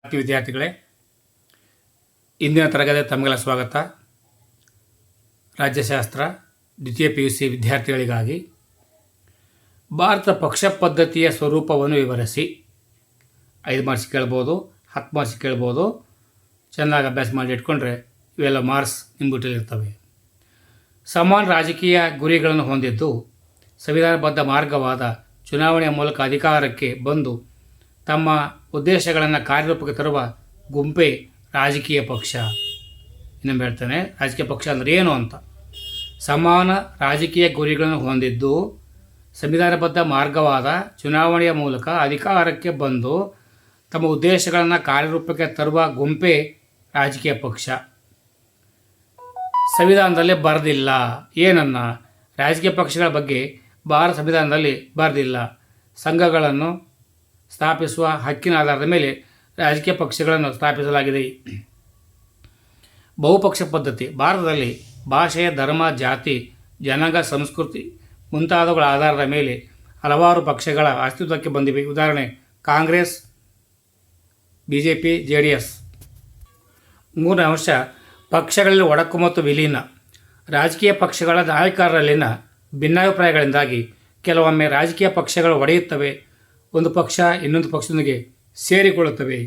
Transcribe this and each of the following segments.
ವಿದ್ಯಾರ್ಥಿಗಳೇ, ಇಂದಿನ ತರಗತಿ ತಮಗೆಲ್ಲ ಸ್ವಾಗತ. ರಾಜ್ಯಶಾಸ್ತ್ರ ದ್ವಿತೀಯ PUC ವಿದ್ಯಾರ್ಥಿಗಳಿಗಾಗಿ ಭಾರತ ಪಕ್ಷ ಪದ್ಧತಿಯ ಸ್ವರೂಪವನ್ನು ವಿವರಿಸಿ. 5 ಮಾರ್ಕ್ಸ್ ಕೇಳ್ಬೋದು, 10 ಮಾರ್ಕ್ಸ್ ಕೇಳ್ಬೋದು. ಚೆನ್ನಾಗಿ ಅಭ್ಯಾಸ ಮಾಡಿ ಇಟ್ಕೊಂಡ್ರೆ ಇವೆಲ್ಲ ಮಾರ್ಕ್ಸ್ ನಿಂಬುಟ್ಟಲ್ಲಿರ್ತವೆ. ಸಮಾನ ರಾಜಕೀಯ ಗುರಿಗಳನ್ನು ಹೊಂದಿದ್ದು ಸಂವಿಧಾನಬದ್ಧ ಮಾರ್ಗವಾದ ಚುನಾವಣೆಯ ಮೂಲಕ ಅಧಿಕಾರಕ್ಕೆ ಬಂದು ತಮ್ಮ ಉದ್ದೇಶಗಳನ್ನು ಕಾರ್ಯರೂಪಕ್ಕೆ ತರುವ ಗುಂಪೇ ರಾಜಕೀಯ ಪಕ್ಷ. ಇನ್ನೊಮ್ಮೆ ಹೇಳ್ತಾನೆ, ರಾಜಕೀಯ ಪಕ್ಷ ಅಂದರೆ ಏನು ಅಂತ. ಸಮಾನ ರಾಜಕೀಯ ಗುರಿಗಳನ್ನು ಹೊಂದಿದ್ದು ಸಂವಿಧಾನಬದ್ಧ ಮಾರ್ಗವಾದ ಚುನಾವಣೆಯ ಮೂಲಕ ಅಧಿಕಾರಕ್ಕೆ ಬಂದು ತಮ್ಮ ಉದ್ದೇಶಗಳನ್ನು ಕಾರ್ಯರೂಪಕ್ಕೆ ತರುವ ಗುಂಪೇ ರಾಜಕೀಯ ಪಕ್ಷ. ಸಂವಿಧಾನದಲ್ಲಿ ಬರೆದಿಲ್ಲ. ಏನನ್ನ? ರಾಜಕೀಯ ಪಕ್ಷಗಳ ಬಗ್ಗೆ ಭಾರತ ಸಂವಿಧಾನದಲ್ಲಿ ಬರೆದಿಲ್ಲ. ಸಂಘಗಳನ್ನು ಸ್ಥಾಪಿಸುವ ಹಕ್ಕಿನ ಆಧಾರದ ಮೇಲೆ ರಾಜಕೀಯ ಪಕ್ಷಗಳನ್ನು ಸ್ಥಾಪಿಸಲಾಗಿದೆ. ಬಹುಪಕ್ಷ ಪದ್ಧತಿ ಭಾರತದಲ್ಲಿ ಭಾಷೆ, ಧರ್ಮ, ಜಾತಿ, ಜನಾಂಗ, ಸಂಸ್ಕೃತಿ ಮುಂತಾದವುಗಳ ಆಧಾರದ ಮೇಲೆ ಹಲವಾರು ಪಕ್ಷಗಳ ಅಸ್ತಿತ್ವಕ್ಕೆ ಬಂದಿವೆ. ಉದಾಹರಣೆ ಕಾಂಗ್ರೆಸ್, BJP, JDS. ಮೂರನೇ ಅಂಶ ಪಕ್ಷಗಳಲ್ಲಿ ಒಡಕು ಮತ್ತು ವಿಲೀನ. ರಾಜಕೀಯ ಪಕ್ಷಗಳ ನಾಯಕರಲ್ಲಿನ ಭಿನ್ನಾಭಿಪ್ರಾಯಗಳಿಂದಾಗಿ ಕೆಲವೊಮ್ಮೆ ರಾಜಕೀಯ ಪಕ್ಷಗಳು ಒಡೆಯುತ್ತವೆ. ಒಂದು ಪಕ್ಷ ಇನ್ನೊಂದು ಪಕ್ಷದೊಂದಿಗೆ ಸೇರಿಕೊಳ್ಳುತ್ತವೆ.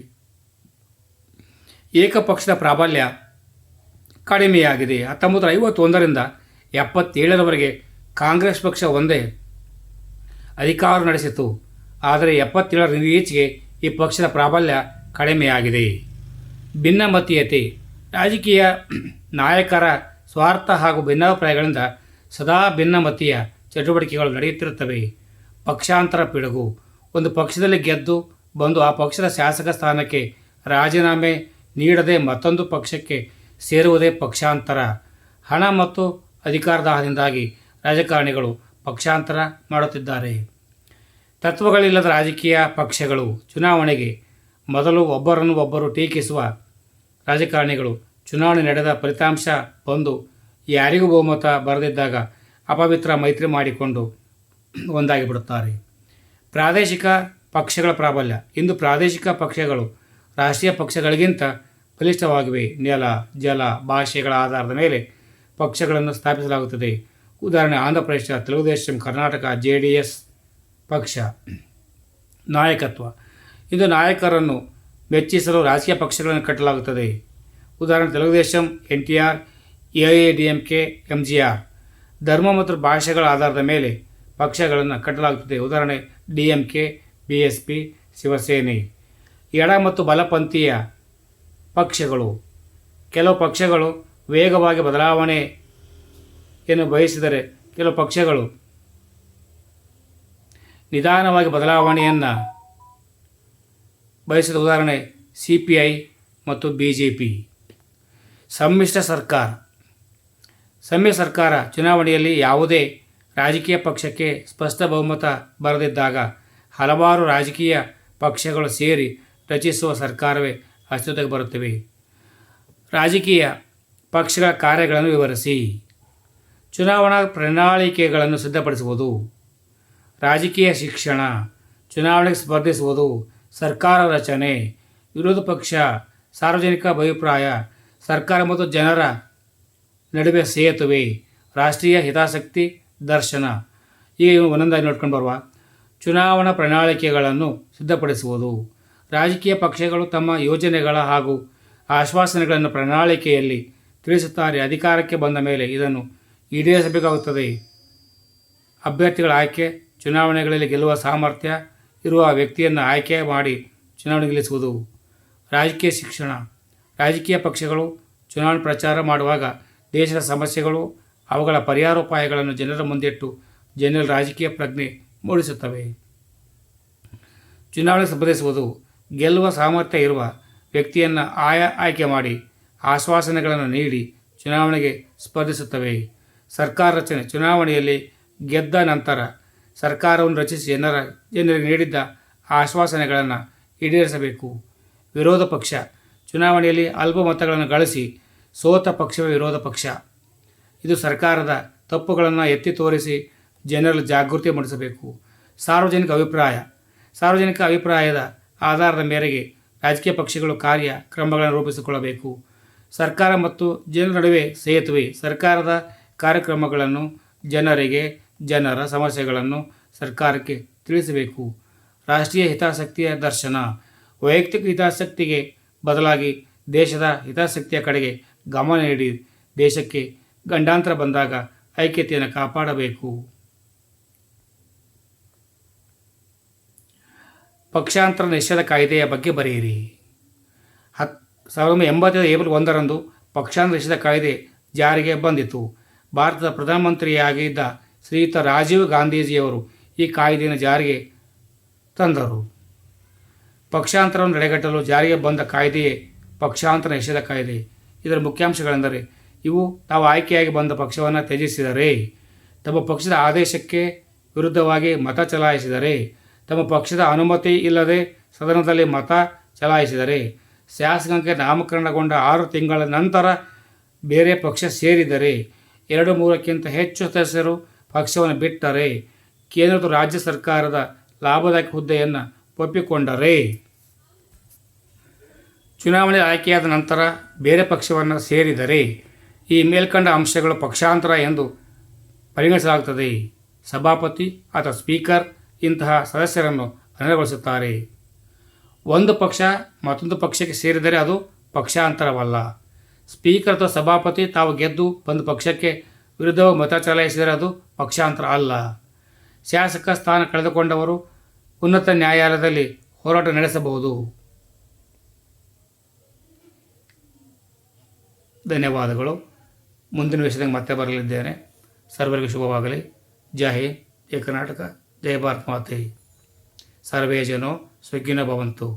ಏಕಪಕ್ಷದ ಪ್ರಾಬಲ್ಯ ಕಡಿಮೆಯಾಗಿದೆ. 1951ರಿಂದ 77ರವರೆಗೆ ಕಾಂಗ್ರೆಸ್ ಪಕ್ಷ ಒಂದೇ ಅಧಿಕಾರ ನಡೆಸಿತು. ಆದರೆ 77ರ ಈಚೆಗೆ ಈ ಪಕ್ಷದ ಪ್ರಾಬಲ್ಯ ಕಡಿಮೆಯಾಗಿದೆ. ಭಿನ್ನಮತೀಯತೆ. ರಾಜಕೀಯ ನಾಯಕರ ಸ್ವಾರ್ಥ ಹಾಗೂ ಭಿನ್ನಾಭಿಪ್ರಾಯಗಳಿಂದ ಸದಾ ಭಿನ್ನಮತೀಯ ಚಟುವಟಿಕೆಗಳು ನಡೆಯುತ್ತಿರುತ್ತವೆ. ಪಕ್ಷಾಂತರ ಪಿಡುಗು. ಒಂದು ಪಕ್ಷದಲ್ಲಿ ಗೆದ್ದು ಬಂದು ಆ ಪಕ್ಷದ ಶಾಸಕ ಸ್ಥಾನಕ್ಕೆ ರಾಜೀನಾಮೆ ನೀಡದೆ ಮತ್ತೊಂದು ಪಕ್ಷಕ್ಕೆ ಸೇರುವುದೇ ಪಕ್ಷಾಂತರ. ಹಣ ಮತ್ತು ಅಧಿಕಾರದಾಹದಿಂದಾಗಿ ರಾಜಕಾರಣಿಗಳು ಪಕ್ಷಾಂತರ ಮಾಡುತ್ತಿದ್ದಾರೆ. ತತ್ವಗಳಿಲ್ಲದ ರಾಜಕೀಯ ಪಕ್ಷಗಳು. ಚುನಾವಣೆಗೆ ಮೊದಲು ಒಬ್ಬರನ್ನು ಟೀಕಿಸುವ ರಾಜಕಾರಣಿಗಳು ಚುನಾವಣೆ ನಡೆದ ಫಲಿತಾಂಶ ಬಂದು ಯಾರಿಗೂ ಬಹುಮತ ಬರದಿದ್ದಾಗ ಅಪವಿತ್ರ ಮೈತ್ರಿ ಮಾಡಿಕೊಂಡು ಒಂದಾಗಿಬಿಡುತ್ತಾರೆ. ಪ್ರಾದೇಶಿಕ ಪಕ್ಷಗಳ ಪ್ರಾಬಲ್ಯ. ಇಂದು ಪ್ರಾದೇಶಿಕ ಪಕ್ಷಗಳು ರಾಷ್ಟ್ರೀಯ ಪಕ್ಷಗಳಿಗಿಂತ ಬಲಿಷ್ಠವಾಗಿವೆ. ನೆಲ, ಜಲ, ಭಾಷೆಗಳ ಆಧಾರದ ಮೇಲೆ ಪಕ್ಷಗಳನ್ನು ಸ್ಥಾಪಿಸಲಾಗುತ್ತದೆ. ಉದಾಹರಣೆ ಆಂಧ್ರಪ್ರದೇಶ, ತೆಲುಗುದೇಶಂ, ಕರ್ನಾಟಕ, JDS ಪಕ್ಷ. ನಾಯಕತ್ವ. ಇಂದು ನಾಯಕರನ್ನು ಮೆಚ್ಚಿಸಲು ರಾಜಕೀಯ ಪಕ್ಷಗಳನ್ನು ಕಟ್ಟಲಾಗುತ್ತದೆ. ಉದಾಹರಣೆ ತೆಲುಗುದೇಶಂ NTR, AIADMK MGR. ಧರ್ಮ ಮತ್ತು ಭಾಷೆಗಳ ಆಧಾರದ ಮೇಲೆ ಪಕ್ಷಗಳನ್ನು ಕಟ್ಟಲಾಗುತ್ತದೆ. ಉದಾಹರಣೆ DMK, BSP, ಶಿವಸೇನೆ. ಎಡ ಮತ್ತು ಬಲಪಂಥೀಯ ಪಕ್ಷಗಳು. ಕೆಲವು ಪಕ್ಷಗಳು ವೇಗವಾಗಿ ಬದಲಾವಣೆಯನ್ನು ಬಯಸಿದರೆ ಕೆಲವು ಪಕ್ಷಗಳು ನಿಧಾನವಾಗಿ ಬದಲಾವಣೆಯನ್ನು ಬಯಸಿದ. ಉದಾಹರಣೆ CPI ಮತ್ತು BJP. ಸಮ್ಮಿಶ್ರ ಸರ್ಕಾರ. ಸಮ್ಮಿಶ್ರ ಸರ್ಕಾರ ಚುನಾವಣೆಯಲ್ಲಿ ಯಾವುದೇ ರಾಜಕೀಯ ಪಕ್ಷಕ್ಕೆ ಸ್ಪಷ್ಟ ಬಹುಮತ ಬರದಿದ್ದಾಗ ಹಲವಾರು ರಾಜಕೀಯ ಪಕ್ಷಗಳು ಸೇರಿ ರಚಿಸುವ ಸರ್ಕಾರವೇ ಅಸ್ತಿತ್ವಕ್ಕೆ ಬರುತ್ತವೆ. ರಾಜಕೀಯ ಪಕ್ಷಗಳ ಕಾರ್ಯಗಳನ್ನು ವಿವರಿಸಿ. ಚುನಾವಣಾ ಪ್ರಣಾಳಿಕೆಗಳನ್ನು ಸಿದ್ಧಪಡಿಸುವುದು. ರಾಜಕೀಯ ಶಿಕ್ಷಣ. ಚುನಾವಣೆಗೆ ಸ್ಪರ್ಧಿಸುವುದು. ಸರ್ಕಾರ ರಚನೆ. ವಿರೋಧ ಪಕ್ಷ. ಸಾರ್ವಜನಿಕ ಅಭಿಪ್ರಾಯ. ಸರ್ಕಾರ ಮತ್ತು ಜನರ ನಡುವೆ ಸೇತುವೆ. ರಾಷ್ಟ್ರೀಯ ಹಿತಾಸಕ್ತಿ ದರ್ಶನ. ಈಗ ಒಂದೊಂದಾಗಿ ನೋಡ್ಕೊಂಡು ಬರುವ. ಚುನಾವಣಾ ಪ್ರಣಾಳಿಕೆಗಳನ್ನು ಸಿದ್ಧಪಡಿಸುವುದು. ರಾಜಕೀಯ ಪಕ್ಷಗಳು ತಮ್ಮ ಯೋಜನೆಗಳ ಹಾಗೂ ಆಶ್ವಾಸನೆಗಳನ್ನು ಪ್ರಣಾಳಿಕೆಯಲ್ಲಿ ತಿಳಿಸುತ್ತಾರೆ. ಅಧಿಕಾರಕ್ಕೆ ಬಂದ ಮೇಲೆ ಇದನ್ನು ಈಡೇರಿಸಬೇಕಾಗುತ್ತದೆ. ಅಭ್ಯರ್ಥಿಗಳ ಆಯ್ಕೆ. ಚುನಾವಣೆಗಳಲ್ಲಿ ಗೆಲ್ಲುವ ಸಾಮರ್ಥ್ಯ ಇರುವ ವ್ಯಕ್ತಿಯನ್ನು ಆಯ್ಕೆ ಮಾಡಿ ಚುನಾವಣೆ ಗೆಲ್ಲಿಸುವುದು. ರಾಜಕೀಯ ಶಿಕ್ಷಣ. ರಾಜಕೀಯ ಪಕ್ಷಗಳು ಚುನಾವಣೆ ಪ್ರಚಾರ ಮಾಡುವಾಗ ದೇಶದ ಸಮಸ್ಯೆಗಳು, ಅವುಗಳ ಪರಿಹಾರೋಪಾಯಗಳನ್ನು ಜನರ ಮುಂದಿಟ್ಟು ಜನರಲ್ಲಿ ರಾಜಕೀಯ ಪ್ರಜ್ಞೆ ಮೂಡಿಸುತ್ತವೆ. ಚುನಾವಣೆಗೆ ಸ್ಪರ್ಧಿಸುವುದು. ಗೆಲ್ಲುವ ಸಾಮರ್ಥ್ಯ ಇರುವ ವ್ಯಕ್ತಿಯನ್ನು ಆಯ್ಕೆ ಮಾಡಿ ಆಶ್ವಾಸನೆಗಳನ್ನು ನೀಡಿ ಚುನಾವಣೆಗೆ ಸ್ಪರ್ಧಿಸುತ್ತವೆ. ಸರ್ಕಾರ ರಚನೆ. ಚುನಾವಣೆಯಲ್ಲಿ ಗೆದ್ದ ನಂತರ ಸರ್ಕಾರವನ್ನು ರಚಿಸಿ ಜನರಿಗೆ ನೀಡಿದ್ದ ಆಶ್ವಾಸನೆಗಳನ್ನು ಈಡೇರಿಸಬೇಕು. ವಿರೋಧ ಪಕ್ಷ. ಚುನಾವಣೆಯಲ್ಲಿ ಅಲ್ಪ ಮತಗಳನ್ನು ಗಳಿಸಿ ಸೋತ ಪಕ್ಷವೇ ವಿರೋಧ ಪಕ್ಷ. ಇದು ಸರ್ಕಾರದ ತಪ್ಪುಗಳನ್ನು ಎತ್ತಿ ತೋರಿಸಿ ಜನರಲ್ಲಿ ಜಾಗೃತಿ ಮೂಡಿಸಬೇಕು. ಸಾರ್ವಜನಿಕ ಅಭಿಪ್ರಾಯ. ಸಾರ್ವಜನಿಕ ಅಭಿಪ್ರಾಯದ ಆಧಾರದ ಮೇರೆಗೆ ರಾಜಕೀಯ ಪಕ್ಷಗಳು ಕಾರ್ಯಕ್ರಮಗಳನ್ನು ರೂಪಿಸಿಕೊಳ್ಳಬೇಕು. ಸರ್ಕಾರ ಮತ್ತು ಜನರ ನಡುವೆ ಸೇತುವೆ. ಸರ್ಕಾರದ ಕಾರ್ಯಕ್ರಮಗಳನ್ನು ಜನರ ಸಮಸ್ಯೆಗಳನ್ನು ಸರ್ಕಾರಕ್ಕೆ ತಿಳಿಸಬೇಕು. ರಾಷ್ಟ್ರೀಯ ಹಿತಾಸಕ್ತಿಯ ದರ್ಶನ. ವೈಯಕ್ತಿಕ ಹಿತಾಸಕ್ತಿಗೆ ಬದಲಾಗಿ ದೇಶದ ಹಿತಾಸಕ್ತಿಯ ಕಡೆಗೆ ಗಮನ ನೀಡಿ ದೇಶಕ್ಕೆ ಗಂಡಾಂತರ ಬಂದಾಗ ಐಕ್ಯತೆಯನ್ನು ಕಾಪಾಡಬೇಕು. ಪಕ್ಷಾಂತರ ನಿಷೇಧ ಕಾಯ್ದೆಯ ಬಗ್ಗೆ ಬರೆಯಿರಿ. 1985 ಏಪ್ರಿಲ್ 1ರಂದು ಪಕ್ಷಾಂತರ ನಿಷೇಧ ಕಾಯ್ದೆ ಜಾರಿಗೆ ಬಂದಿತು. ಭಾರತದ ಪ್ರಧಾನಮಂತ್ರಿಯಾಗಿದ್ದ ಶ್ರೀಯುತ ರಾಜೀವ್ ಗಾಂಧೀಜಿಯವರು ಈ ಕಾಯ್ದೆಯನ್ನು ಜಾರಿಗೆ ತಂದರು. ಪಕ್ಷಾಂತರವನ್ನು ತಡೆಗಟ್ಟಲು ಜಾರಿಗೆ ಬಂದ ಕಾಯ್ದೆಯೇ ಪಕ್ಷಾಂತರ ನಿಷೇಧ ಕಾಯ್ದೆ. ಇದರ ಮುಖ್ಯಾಂಶಗಳೆಂದರೆ ಇವು ತಾವು ಆಯ್ಕೆಯಾಗಿ ಬಂದ ಪಕ್ಷವನ್ನು ತ್ಯಜಿಸಿದರೆ, ತಮ್ಮ ಪಕ್ಷದ ಆದೇಶಕ್ಕೆ ವಿರುದ್ಧವಾಗಿ ಮತ ಚಲಾಯಿಸಿದರೆ, ತಮ್ಮ ಪಕ್ಷದ ಅನುಮತಿ ಇಲ್ಲದೆ ಸದನದಲ್ಲಿ ಮತ ಚಲಾಯಿಸಿದರೆ, ಶಾಸಕಾಂಗಕ್ಕೆ ನಾಮಕರಣಗೊಂಡ 6 ತಿಂಗಳ ನಂತರ ಬೇರೆ ಪಕ್ಷ ಸೇರಿದರೆ, 2/3ಕ್ಕಿಂತ ಹೆಚ್ಚು ಸದಸ್ಯರು ಪಕ್ಷವನ್ನು ಬಿಟ್ಟರೆ, ಕೇಂದ್ರ ರಾಜ್ಯ ಸರ್ಕಾರದ ಲಾಭದಾಯಕ ಹುದ್ದೆಯನ್ನು ಒಪ್ಪಿಕೊಂಡರೆ, ಚುನಾವಣೆ ಆಯ್ಕೆಯಾದ ನಂತರ ಬೇರೆ ಪಕ್ಷವನ್ನು ಸೇರಿದರೆ ಈ ಮೇಲ್ಕಂಡ ಅಂಶಗಳು ಪಕ್ಷಾಂತರ ಎಂದು ಪರಿಗಣಿಸಲಾಗುತ್ತದೆ. ಸಭಾಪತಿ ಅಥವಾ ಸ್ಪೀಕರ್ ಇಂತಹ ಸದಸ್ಯರನ್ನು ಅನರ್ಹಗೊಳಿಸುತ್ತಾರೆ. ಒಂದು ಪಕ್ಷ ಮತ್ತೊಂದು ಪಕ್ಷಕ್ಕೆ ಸೇರಿದರೆ ಅದು ಪಕ್ಷಾಂತರವಲ್ಲ. ಸ್ಪೀಕರ್ ಅಥವಾ ಸಭಾಪತಿ ತಾವು ಗೆದ್ದು ಬಂದ ಪಕ್ಷಕ್ಕೆ ವಿರುದ್ಧವಾಗಿ ಮತ ಚಲಾಯಿಸಿದರೆ ಅದು ಪಕ್ಷಾಂತರ ಅಲ್ಲ. ಶಾಸಕ ಸ್ಥಾನ ಕಳೆದುಕೊಂಡವರು ಉನ್ನತ ನ್ಯಾಯಾಲಯದಲ್ಲಿ ಹೋರಾಟ ನಡೆಸಬಹುದು. ಧನ್ಯವಾದಗಳು. ಮುಂದಿನ ವಿಷಯದಾಗ ಮತ್ತೆ ಬರಲಿದ್ದೇನೆ. ಸರ್ವರಿಗೂ ಶುಭವಾಗಲಿ. ಜೈ ಹಿಂದ್, ಜೈ ಕರ್ನಾಟಕ, ಜೈ ಭಾರತ್ ಮಾತೆ. ಸರ್ವೇ ಜನೋ ಸುಖಿನೋ ಭವಂತು.